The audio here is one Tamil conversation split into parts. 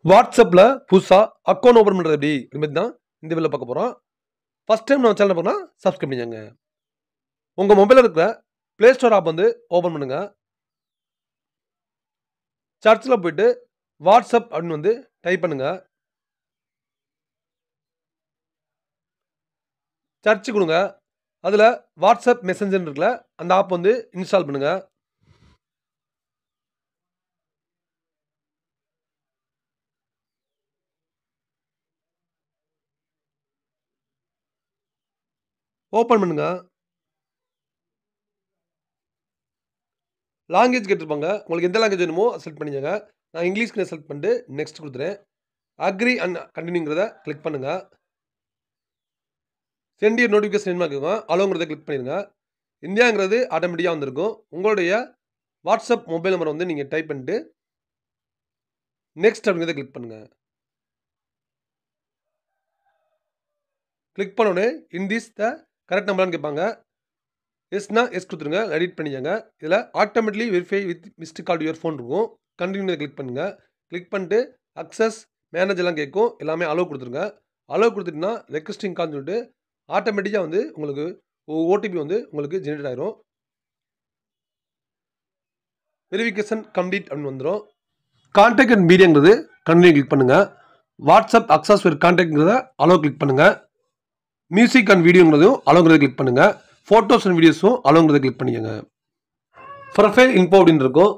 வாட்ஸ்அப்பில் புதுசாக அக்கௌண்ட் ஓப்பன் பண்ணுறது எப்படி இதுமாதிரி தான் இந்த வீடியோவில் பார்க்க போகிறோம். ஃபஸ்ட் டைம் நம்ம சேனல் பார்க்கணும் சப்ஸ்கிரைப் பண்ணிக்கோங்க. உங்கள் மொபைலில் இருக்கிற ப்ளே ஸ்டோர் ஆப் வந்து ஓப்பன் பண்ணுங்கள். சர்ச்சில் போயிட்டு வாட்ஸ்அப் அப்படின்னு வந்து டைப் பண்ணுங்கள். சர்ச் கொடுங்க. அதில் வாட்ஸ்அப் மெசஞ்சர் இருக்குல்ல, அந்த ஆப் வந்து இன்ஸ்டால் பண்ணுங்கள். ஓப்பன் பண்ணுங்க. லாங்குவேஜ் கேட்டிருப்பாங்க. உங்களுக்கு எந்த லாங்குவேஜ் வேணுமோ செலக்ட் பண்ணிக்கோங்க. நான் இங்கிலீஷ்க்கு செலக்ட் பண்ணிட்டு நெக்ஸ்ட் கொடுத்துறேன். அக்ரி அண்ட் கண்டினியூங்கிறத கிளிக் பண்ணுங்கள். சென்ட் யூர் நோட்டிஃபிகேஷன் என்ன இருக்குங்க, அலோங்கிறத கிளிக் பண்ணிடுங்க. இந்தியாங்கிறது ஆட்டோமேட்டிக்காக வந்திருக்கும். உங்களுடைய வாட்ஸ்அப் மொபைல் நம்பரை வந்து நீங்கள் டைப் பண்ணிட்டு நெக்ஸ்ட் அப்படிங்கிறத கிளிக் பண்ணுங்கள். கிளிக் பண்ணோடனே இன் த கரெக்ட் நம்பரான்னு கேட்பாங்க. எஸ்னா எஸ் கொடுத்துருங்க. எடிட் பண்ணிக்கோங்க. இதில் automatically verify with missed call your phone இருக்கும். கண்டினியூ கிளிக் பண்ணுங்கள். கிளிக் பண்ணிட்டு அக்சஸ் மேனேஜர்லாம் கேட்கும். எல்லாமே அலோவ் கொடுத்துருங்க. அலோவ் கொடுத்துட்டுனா ரெக்வஸ்டிங் கால்னு சொல்லிட்டு ஆட்டோமேட்டிக்காக வந்து உங்களுக்கு ஓடிபி வந்து உங்களுக்கு ஜென்ரேட் ஆகிரும். வெரிஃபிகேஷன் கம்ப்ளீட் அப்படின்னு வந்துடும். கான்டாக்ட் அண்ட் மீடியாங்கிறது கண்டினியூ கிளிக் பண்ணுங்கள். வாட்ஸ்அப் அக்சஸ் வித் கான்டாக்ட்ங்கிறத அலோவ் கிளிக் பண்ணுங்கள். மியூசிக் அண்ட் வீடியோங்கிறதும் அலோங்கிறத கிளிக் பண்ணுங்கள். ஃபோட்டோஸ் அண்ட் வீடியோஸும் அலோங்கிறத கிளிக் பண்ணிக்கோங்க. ப்ரொஃபைல் இன்ஃபோ அப்படின்னு இருக்கும்.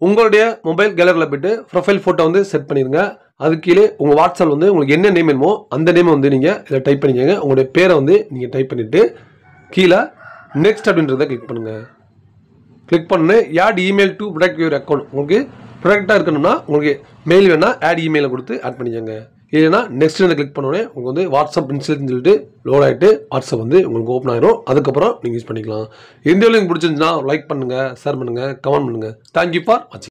உங்களுடைய மொபைல் கேலரியில் போய்ட்டு ப்ரொஃபைல் ஃபோட்டோ வந்து செட் பண்ணிடுங்க. அது கீழே உங்கள் வாட்ஸ்அப் வந்து உங்களுக்கு என்ன நேம் வேணுமோ அந்த நேமை வந்து நீங்கள் இதில் டைப் பண்ணிக்கோங்க. உங்களுடைய பேரை வந்து நீங்கள் டைப் பண்ணிவிட்டு கீழே நெக்ஸ்ட் அப்படின்றத கிளிக் பண்ணுங்கள். கிளிக் பண்ணு add email to protect your account. உங்களுக்கு ப்ரொடெக்டாக இருக்கணும்னா உங்களுக்கு மெயில் வேணால் ஆட் இமெயிலை கொடுத்து ஆட் பண்ணிக்கோங்க. இல்லைன்னா நெக்ஸ்ட் கிளிக் பண்ணோடனே உங்களுக்கு வந்து வாட்ஸ்அப் இன்ஸ்டால்னு சொல்லிட்டு லோட் ஆகிட்டு வாட்ஸ்அப் வந்து உங்களுக்கு ஓப்பன் ஆகிரும். அதுக்கப்புறம் நீங்கள் யூஸ் பண்ணிக்கலாம். இந்த வீடியோ உங்களுக்கு பிடிச்சிருந்துச்சுன்னா லைக் பண்ணுங்கள், ஷேர் பண்ணுங்கள், கமெண்ட் பண்ணுங்கள். தேங்க்யூ ஃபார் வாட்சிங்.